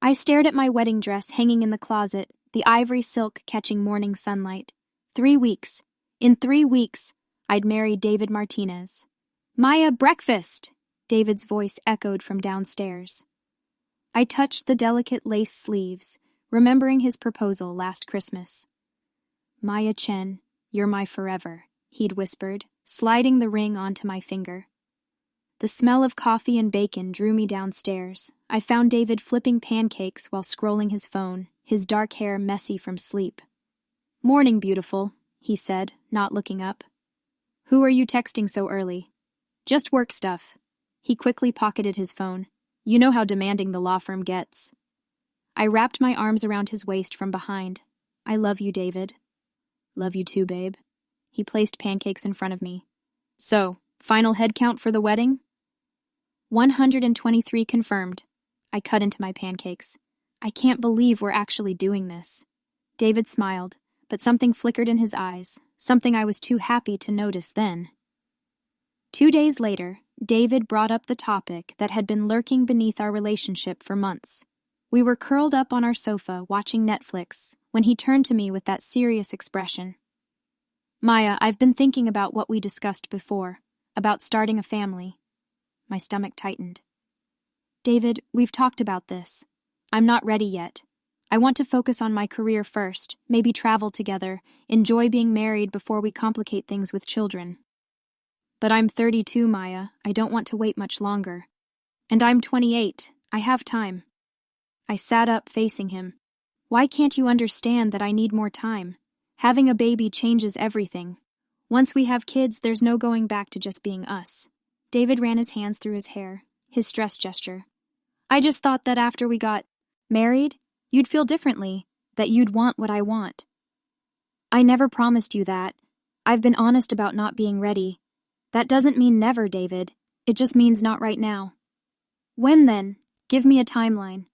I stared at my wedding dress hanging in the closet, the ivory silk catching morning sunlight. 3 weeks. In 3 weeks, I'd marry David Martinez. "Maya, breakfast!" David's voice echoed from downstairs. I touched the delicate lace sleeves, remembering his proposal last Christmas. "Maya Chen, you're my forever," he'd whispered, sliding the ring onto my finger. The smell of coffee and bacon drew me downstairs. I found David flipping pancakes while scrolling his phone, his dark hair messy from sleep. "Morning, beautiful," he said, not looking up. "Who are you texting so early?" "Just work stuff." He quickly pocketed his phone. "You know how demanding the law firm gets." I wrapped my arms around his waist from behind. "I love you, David." "Love you too, babe." He placed pancakes in front of me. "So, final head count for the wedding?" 123 confirmed. I cut into my pancakes. "I can't believe we're actually doing this." David smiled, but something flickered in his eyes, something I was too happy to notice then. 2 days later, David brought up the topic that had been lurking beneath our relationship for months. We were curled up on our sofa watching Netflix when he turned to me with that serious expression. "Maya, I've been thinking about what we discussed before, about starting a family." My stomach tightened. "David, we've talked about this. I'm not ready yet. I want to focus on my career first, maybe travel together, enjoy being married before we complicate things with children." "But I'm 32, Maya. I don't want to wait much longer. And I'm 28. I have time." I sat up, facing him. "Why can't you understand that I need more time? Having a baby changes everything. Once we have kids, there's no going back to just being us." David ran his hands through his hair, his stress gesture. "I just thought that after we got married, you'd feel differently, that you'd want what I want." "I never promised you that. I've been honest about not being ready. That doesn't mean never, David. It just means not right now." "When then? Give me a timeline."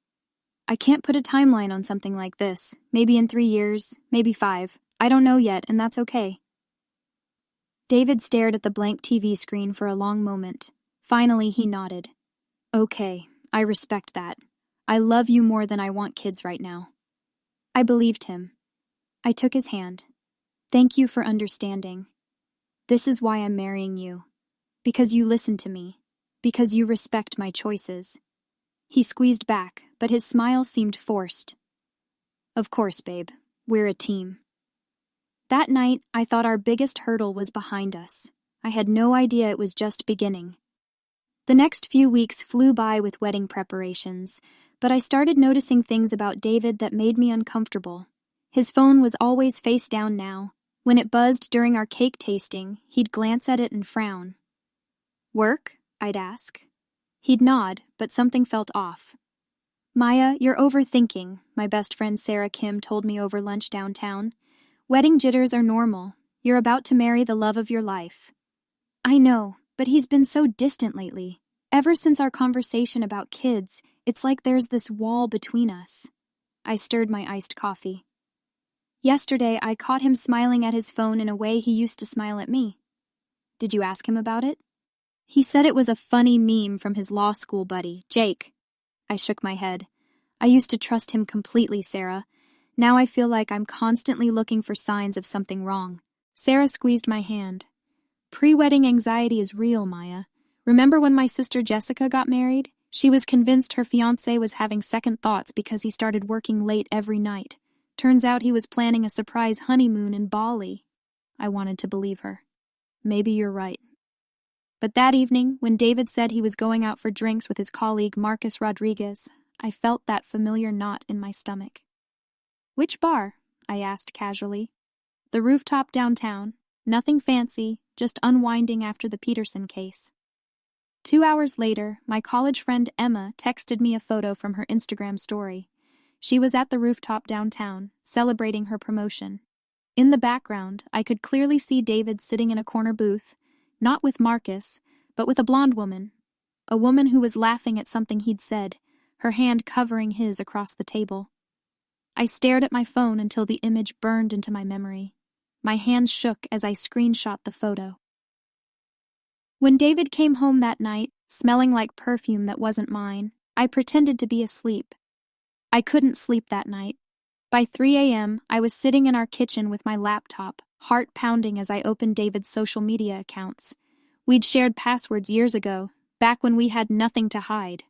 "I can't put a timeline on something like this. Maybe in 3 years, maybe 5. I don't know yet, and that's okay." David stared at the blank TV screen for a long moment. Finally, he nodded. "Okay, I respect that. I love you more than I want kids right now." I believed him. I took his hand. "Thank you for understanding. This is why I'm marrying you. Because you listen to me. Because you respect my choices." He squeezed back, but his smile seemed forced. "Of course, babe. We're a team." That night, I thought our biggest hurdle was behind us. I had no idea it was just beginning. The next few weeks flew by with wedding preparations, but I started noticing things about David that made me uncomfortable. His phone was always face down now. When it buzzed during our cake tasting, he'd glance at it and frown. "Work?" I'd ask. He'd nod, but something felt off. "Maya, you're overthinking," my best friend Sarah Kim told me over lunch downtown. "Wedding jitters are normal. You're about to marry the love of your life." "I know, but he's been so distant lately. Ever since our conversation about kids, it's like there's this wall between us." I stirred my iced coffee. "Yesterday, I caught him smiling at his phone in a way he used to smile at me." "Did you ask him about it?" "He said it was a funny meme from his law school buddy, Jake." I shook my head. "I used to trust him completely, Sarah. Now I feel like I'm constantly looking for signs of something wrong." Sarah squeezed my hand. "Pre-wedding anxiety is real, Maya. Remember when my sister Jessica got married? She was convinced her fiancé was having second thoughts because he started working late every night. Turns out he was planning a surprise honeymoon in Bali." I wanted to believe her. "Maybe you're right." But that evening, when David said he was going out for drinks with his colleague Marcus Rodriguez, I felt that familiar knot in my stomach. "Which bar?" I asked casually. "The rooftop downtown. Nothing fancy, just unwinding after the Peterson case." 2 hours later, my college friend Emma texted me a photo from her Instagram story. She was at the rooftop downtown, celebrating her promotion. In the background, I could clearly see David sitting in a corner booth, not with Marcus, but with a blonde woman. A woman who was laughing at something he'd said, her hand covering his across the table. I stared at my phone until the image burned into my memory. My hands shook as I screenshot the photo. When David came home that night, smelling like perfume that wasn't mine, I pretended to be asleep. I couldn't sleep that night. By 3 a.m., I was sitting in our kitchen with my laptop, heart pounding as I opened David's social media accounts. We'd shared passwords years ago, back when we had nothing to hide.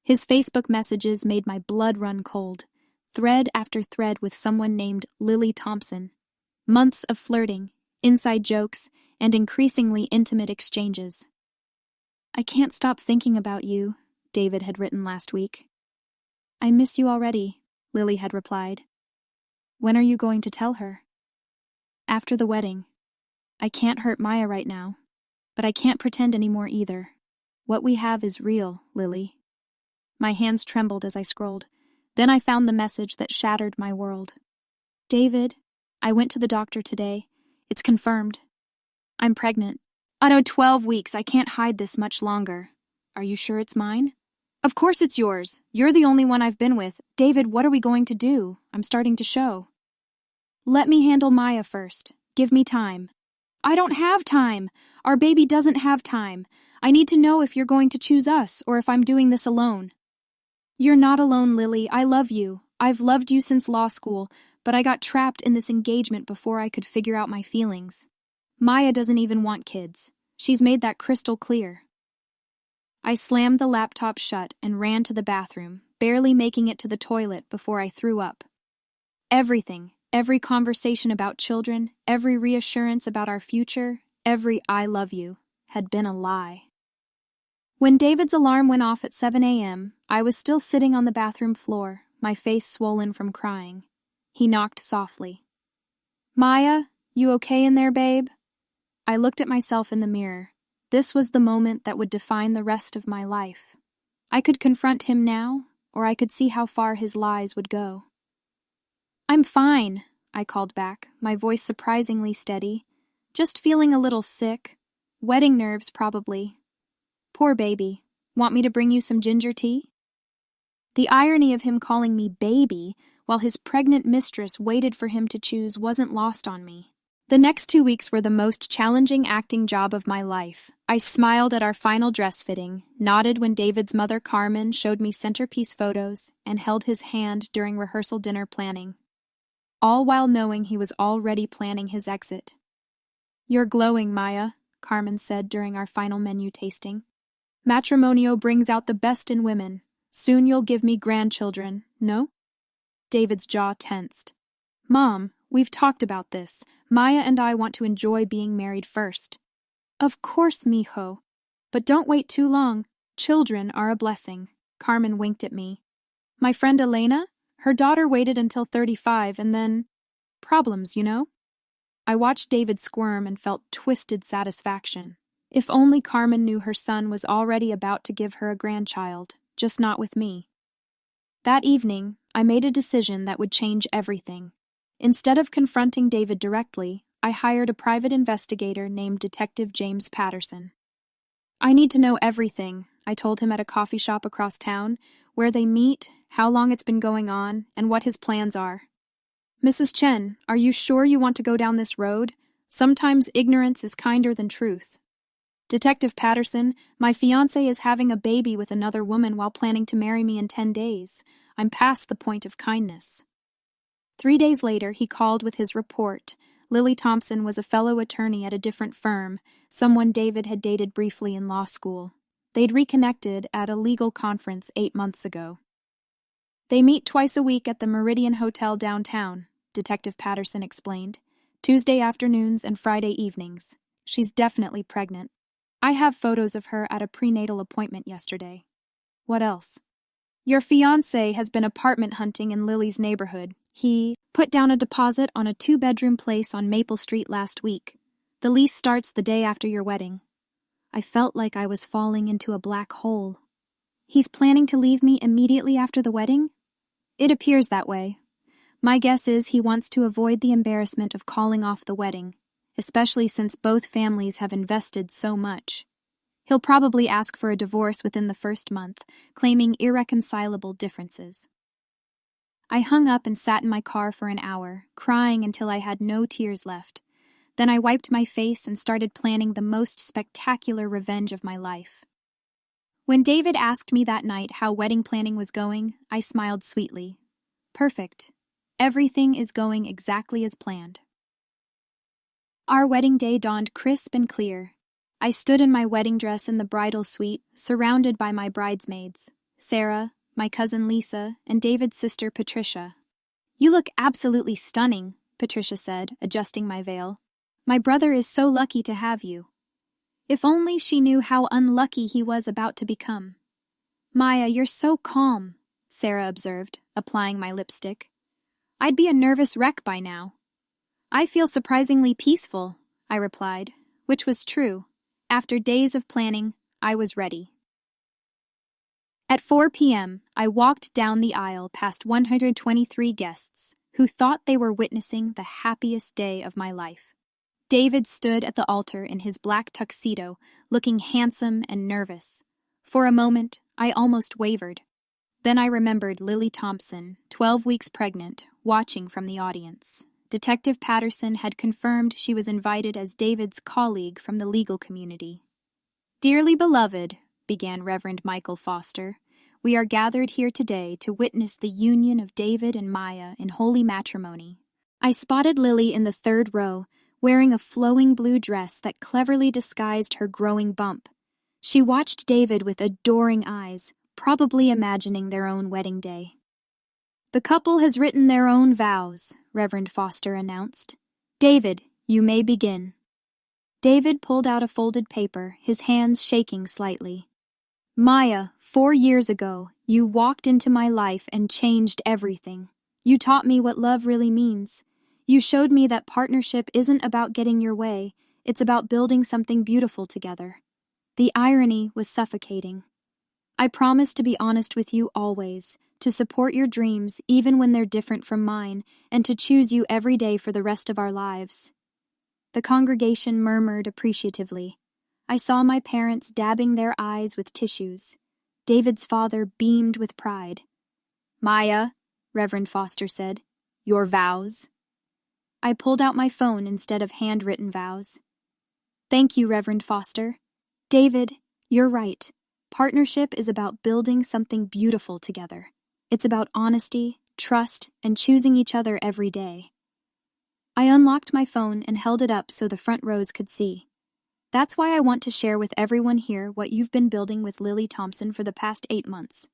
His Facebook messages made my blood run cold, thread after thread with someone named Lily Thompson. Months of flirting, inside jokes, and increasingly intimate exchanges. "I can't stop thinking about you," David had written last week. "I miss you already," Lily had replied. "When are you going to tell her?" "After the wedding. I can't hurt Maya right now, but I can't pretend anymore either. What we have is real, Lily." My hands trembled as I scrolled. Then I found the message that shattered my world. "David, I went to the doctor today. It's confirmed. I'm pregnant. I know 12 weeks. I can't hide this much longer. Are you sure it's mine?" "Of course it's yours. You're the only one I've been with. David, what are we going to do? I'm starting to show." "Let me handle Maya first. Give me time." "I don't have time. Our baby doesn't have time. I need to know if you're going to choose us or if I'm doing this alone." "You're not alone, Lily. I love you. I've loved you since law school, but I got trapped in this engagement before I could figure out my feelings. Maya doesn't even want kids. She's made that crystal clear." I slammed the laptop shut and ran to the bathroom, barely making it to the toilet before I threw up. Everything, every conversation about children, every reassurance about our future, every "I love you," had been a lie. When David's alarm went off at 7 a.m., I was still sitting on the bathroom floor, my face swollen from crying. He knocked softly. "Maya, you okay in there, babe?" I looked at myself in the mirror. This was the moment that would define the rest of my life. I could confront him now, or I could see how far his lies would go. "I'm fine," I called back, my voice surprisingly steady. "Just feeling a little sick. Wedding nerves, probably. Poor baby. Want me to bring you some ginger tea?" The irony of him calling me baby while his pregnant mistress waited for him to choose wasn't lost on me. The next 2 weeks were the most challenging acting job of my life. I smiled at our final dress fitting, nodded when David's mother Carmen showed me centerpiece photos, and held his hand during rehearsal dinner planning. All while knowing he was already planning his exit. "You're glowing, Maya," Carmen said during our final menu tasting. "Matrimonio brings out the best in women. Soon you'll give me grandchildren, no?" David's jaw tensed. "Mom, we've talked about this. Maya and I want to enjoy being married first." "Of course, mijo. But don't wait too long. Children are a blessing." Carmen winked at me. "My friend Elena? Her daughter waited until 35 and then... problems, you know?" I watched David squirm and felt twisted satisfaction. If only Carmen knew her son was already about to give her a grandchild, just not with me. That evening, I made a decision that would change everything. Instead of confronting David directly, I hired a private investigator named Detective James Patterson. "I need to know everything," I told him at a coffee shop across town, where they meet, how long it's been going on, and what his plans are. "Mrs. Chen, are you sure you want to go down this road? Sometimes ignorance is kinder than truth." "Detective Patterson, my fiancé is having a baby with another woman while planning to marry me in 10 days. I'm past the point of kindness." 3 days later, he called with his report. Lily Thompson was a fellow attorney at a different firm, someone David had dated briefly in law school. They'd reconnected at a legal conference 8 months ago. "They meet twice a week at the Meridian Hotel downtown," Detective Patterson explained. "Tuesday afternoons and Friday evenings. She's definitely pregnant. I have photos of her at a prenatal appointment yesterday." "What else?" "Your fiancé has been apartment hunting in Lily's neighborhood. He put down a deposit on a 2-bedroom place on Maple Street last week. The lease starts the day after your wedding." I felt like I was falling into a black hole. "He's planning to leave me immediately after the wedding?" "It appears that way. My guess is he wants to avoid the embarrassment of calling off the wedding, especially since both families have invested so much. He'll probably ask for a divorce within the first month, claiming irreconcilable differences." I hung up and sat in my car for an hour, crying until I had no tears left. Then I wiped my face and started planning the most spectacular revenge of my life. When David asked me that night how wedding planning was going, I smiled sweetly. Perfect. Everything is going exactly as planned. Our wedding day dawned crisp and clear. I stood in my wedding dress in the bridal suite, surrounded by my bridesmaids, Sarah, my cousin Lisa, and David's sister Patricia. "You look absolutely stunning," Patricia said, adjusting my veil. "My brother is so lucky to have you." If only she knew how unlucky he was about to become. "Maya, you're so calm," Sarah observed, applying my lipstick. "I'd be a nervous wreck by now." "I feel surprisingly peaceful," I replied, which was true. After days of planning, I was ready. At 4 p.m., I walked down the aisle past 123 guests who thought they were witnessing the happiest day of my life. David stood at the altar in his black tuxedo, looking handsome and nervous. For a moment, I almost wavered. Then I remembered Lily Thompson, 12 weeks pregnant, watching from the audience. Detective Patterson had confirmed she was invited as David's colleague from the legal community. "Dearly beloved," began Reverend Michael Foster, "we are gathered here today to witness the union of David and Maya in holy matrimony." I spotted Lily in the third row, wearing a flowing blue dress that cleverly disguised her growing bump. She watched David with adoring eyes, probably imagining their own wedding day. "The couple has written their own vows," Reverend Foster announced. "David, you may begin." David pulled out a folded paper, his hands shaking slightly. "Maya, 4 years ago, you walked into my life and changed everything. You taught me what love really means. You showed me that partnership isn't about getting your way, it's about building something beautiful together." The irony was suffocating. "I promise to be honest with you always, to support your dreams even when they're different from mine, and to choose you every day for the rest of our lives." The congregation murmured appreciatively. I saw my parents dabbing their eyes with tissues. David's father beamed with pride. "Maya," Reverend Foster said, "your vows." I pulled out my phone instead of handwritten vows. "Thank you, Reverend Foster. David, you're right. Partnership is about building something beautiful together. It's about honesty, trust, and choosing each other every day." I unlocked my phone and held it up so the front rows could see. That's why I want to share with everyone here what you've been building with Lily Thompson for the past 8 months.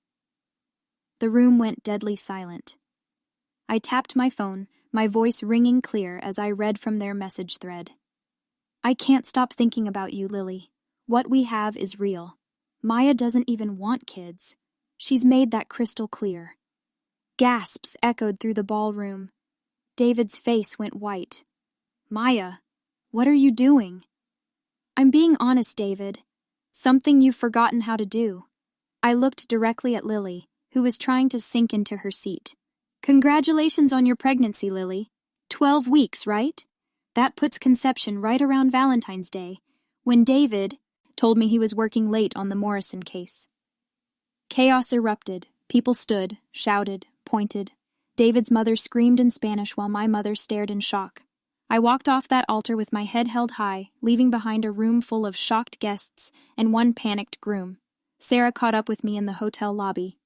The room went deadly silent. I tapped my phone, my voice ringing clear as I read from their message thread. "I can't stop thinking about you, Lily. What we have is real. Maya doesn't even want kids. She's made that crystal clear." Gasps echoed through the ballroom. David's face went white. "Maya, what are you doing?" "I'm being honest, David. Something you've forgotten how to do." I looked directly at Lily, who was trying to sink into her seat. "Congratulations on your pregnancy, Lily. 12 weeks, right? That puts conception right around Valentine's Day, when David told me he was working late on the Morrison case." Chaos erupted. People stood, shouted, pointed. David's mother screamed in Spanish while my mother stared in shock. I walked off that altar with my head held high, leaving behind a room full of shocked guests and one panicked groom. Sarah caught up with me in the hotel lobby.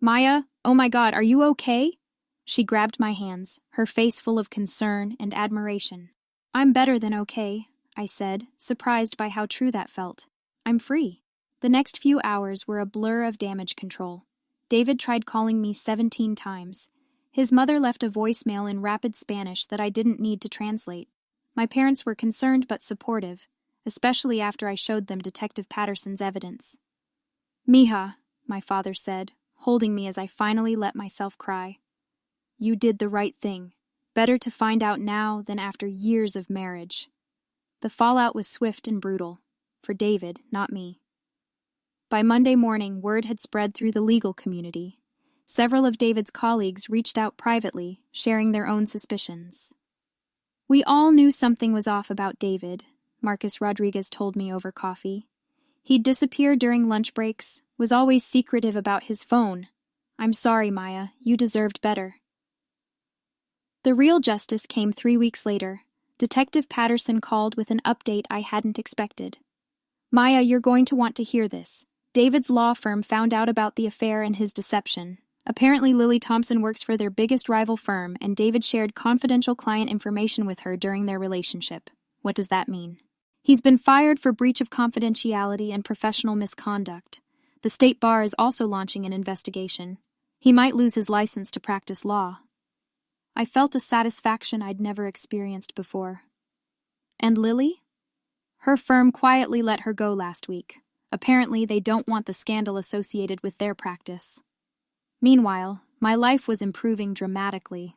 "Maya, oh my God, are you okay?" She grabbed my hands, her face full of concern and admiration. "I'm better than okay," I said, surprised by how true that felt. "I'm free." The next few hours were a blur of damage control. David tried calling me 17 times. His mother left a voicemail in rapid Spanish that I didn't need to translate. My parents were concerned but supportive, especially after I showed them Detective Patterson's evidence. "Mija," my father said, holding me as I finally let myself cry. "You did the right thing. Better to find out now than after years of marriage." The fallout was swift and brutal. For David, not me. By Monday morning, word had spread through the legal community. Several of David's colleagues reached out privately, sharing their own suspicions. "We all knew something was off about David," Marcus Rodriguez told me over coffee. "He'd disappear during lunch breaks, was always secretive about his phone. I'm sorry, Maya, you deserved better." The real justice came 3 weeks later. Detective Patterson called with an update I hadn't expected. "Maya, you're going to want to hear this. David's law firm found out about the affair and his deception. Apparently, Lily Thompson works for their biggest rival firm, and David shared confidential client information with her during their relationship. What does that mean? He's been fired for breach of confidentiality and professional misconduct. The state bar is also launching an investigation. He might lose his license to practice law. I felt a satisfaction I'd never experienced before. And Lily? Her firm quietly let her go last week. Apparently, they don't want the scandal associated with their practice. Meanwhile, my life was improving dramatically.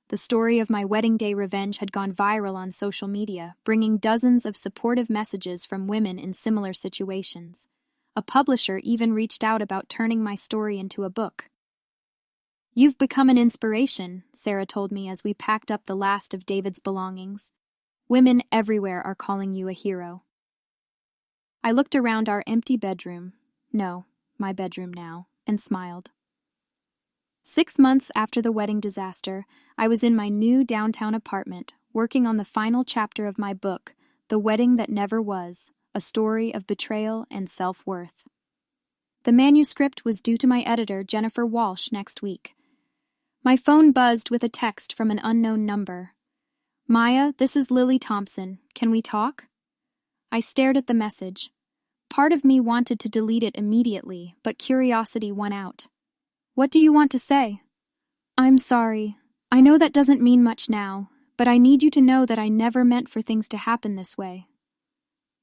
The story of my wedding day revenge had gone viral on social media, bringing dozens of supportive messages from women in similar situations. A publisher even reached out about turning my story into a book. "You've become an inspiration," Sarah told me as we packed up the last of David's belongings. "Women everywhere are calling you a hero." I looked around our empty bedroom, no, my bedroom now, and smiled. 6 months after the wedding disaster, I was in my new downtown apartment, working on the final chapter of my book, The Wedding That Never Was, a story of betrayal and self-worth. The manuscript was due to my editor, Jennifer Walsh, next week. My phone buzzed with a text from an unknown number. "Maya, this is Lily Thompson. Can we talk?" I stared at the message. Part of me wanted to delete it immediately, but curiosity won out. "What do you want to say?" "I'm sorry. I know that doesn't mean much now, but I need you to know that I never meant for things to happen this way."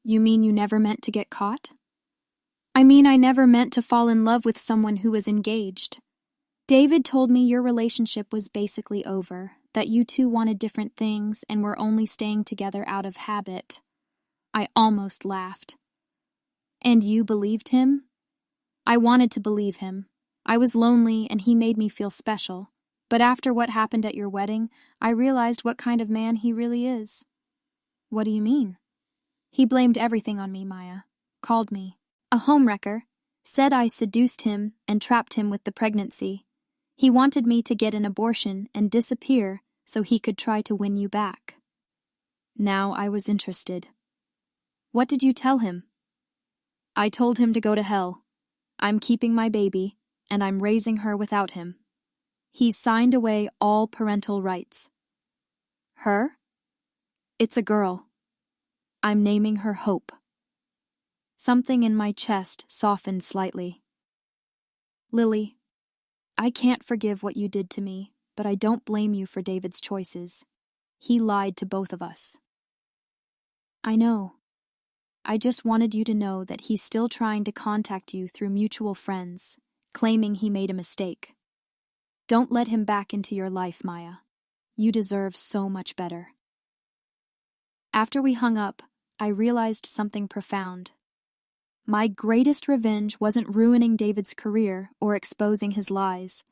"You mean you never meant to get caught?" "I mean I never meant to fall in love with someone who was engaged. David told me your relationship was basically over, that you two wanted different things and were only staying together out of habit." I almost laughed. "And you believed him?" "I wanted to believe him. I was lonely and he made me feel special. But after what happened at your wedding, I realized what kind of man he really is." "What do you mean?" "He blamed everything on me, Maya. Called me a homewrecker. Said I seduced him and trapped him with the pregnancy. He wanted me to get an abortion and disappear so he could try to win you back." Now I was interested. "What did you tell him?" "I told him to go to hell. I'm keeping my baby, and I'm raising her without him. He's signed away all parental rights." "Her?" "It's a girl. I'm naming her Hope." Something in my chest softened slightly. "Lily, I can't forgive what you did to me, but I don't blame you for David's choices. He lied to both of us." "I know. I just wanted you to know that he's still trying to contact you through mutual friends, claiming he made a mistake. Don't let him back into your life, Maya. You deserve so much better." After we hung up, I realized something profound. My greatest revenge wasn't ruining David's career or exposing his lies.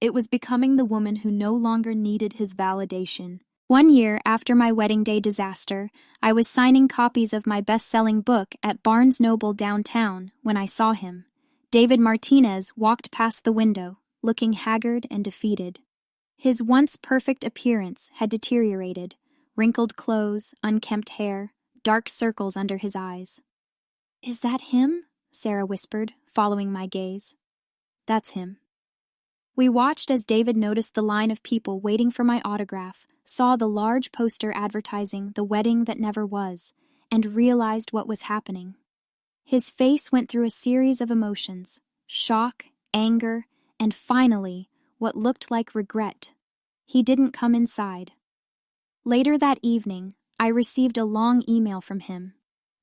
It was becoming the woman who no longer needed his validation. 1 year after my wedding day disaster, I was signing copies of my best-selling book at Barnes Noble downtown when I saw him. David Martinez walked past the window, looking haggard and defeated. His once perfect appearance had deteriorated, wrinkled clothes, unkempt hair, dark circles under his eyes. "Is that him?" Sarah whispered, following my gaze. "That's him." We watched as David noticed the line of people waiting for my autograph, saw the large poster advertising The Wedding That Never Was, and realized what was happening. His face went through a series of emotions: shock, anger, and finally, what looked like regret. He didn't come inside. Later that evening, I received a long email from him,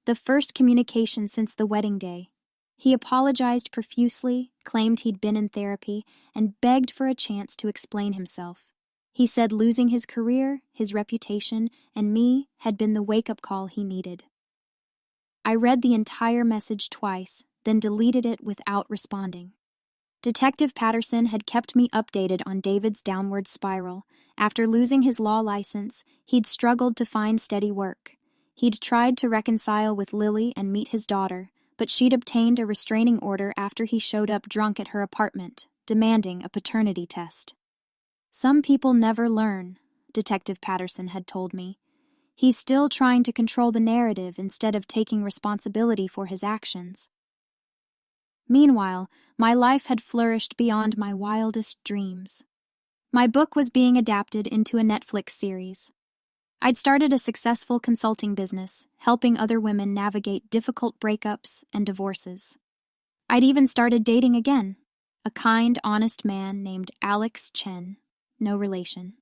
the first communication since the wedding day. He apologized profusely, claimed he'd been in therapy, and begged for a chance to explain himself. He said losing his career, his reputation, and me had been the wake-up call he needed. I read the entire message twice, then deleted it without responding. Detective Patterson had kept me updated on David's downward spiral. After losing his law license, he'd struggled to find steady work. He'd tried to reconcile with Lily and meet his daughter, but she'd obtained a restraining order after he showed up drunk at her apartment, demanding a paternity test. "Some people never learn," Detective Patterson had told me. "He's still trying to control the narrative instead of taking responsibility for his actions." Meanwhile, my life had flourished beyond my wildest dreams. My book was being adapted into a Netflix series. I'd started a successful consulting business, helping other women navigate difficult breakups and divorces. I'd even started dating again, a kind, honest man named Alex Chen, no relation,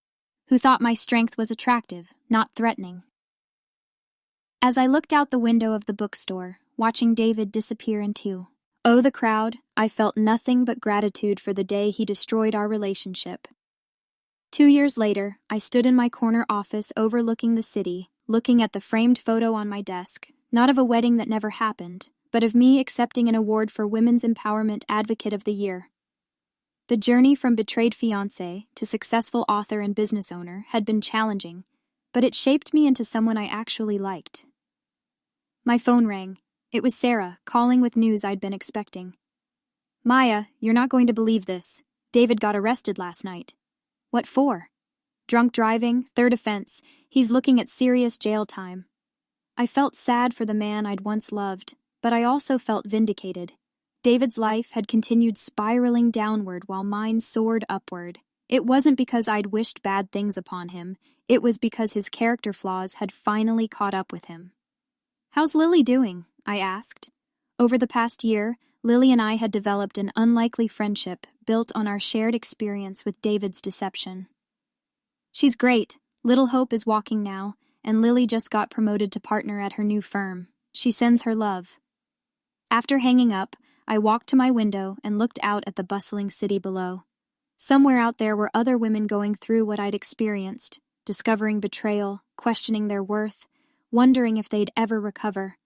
who thought my strength was attractive, not threatening. As I looked out the window of the bookstore, watching David disappear into the crowd, I felt nothing but gratitude for the day he destroyed our relationship. 2 years later, I stood in my corner office overlooking the city, looking at the framed photo on my desk, not of a wedding that never happened, but of me accepting an award for Women's Empowerment Advocate of the Year. The journey from betrayed fiancé to successful author and business owner had been challenging, but it shaped me into someone I actually liked. My phone rang. It was Sarah, calling with news I'd been expecting. "Maya, you're not going to believe this. David got arrested last night." "What for?" "Drunk driving, third offense. He's looking at serious jail time." I felt sad for the man I'd once loved, but I also felt vindicated. David's life had continued spiraling downward while mine soared upward. It wasn't because I'd wished bad things upon him. It was because his character flaws had finally caught up with him. "How's Lily doing?" I asked. Over the past year, Lily and I had developed an unlikely friendship built on our shared experience with David's deception. "She's great. Little Hope is walking now, and Lily just got promoted to partner at her new firm. She sends her love." After hanging up, I walked to my window and looked out at the bustling city below. Somewhere out there were other women going through what I'd experienced, discovering betrayal, questioning their worth, wondering if they'd ever recover.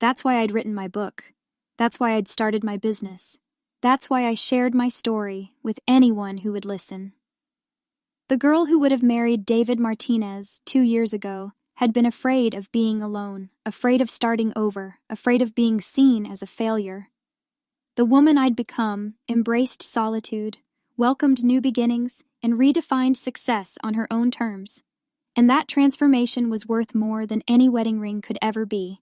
That's why I'd written my book. That's why I'd started my business. That's why I shared my story with anyone who would listen. The girl who would have married David Martinez 2 years ago had been afraid of being alone, afraid of starting over, afraid of being seen as a failure. The woman I'd become embraced solitude, welcomed new beginnings, and redefined success on her own terms. And that transformation was worth more than any wedding ring could ever be.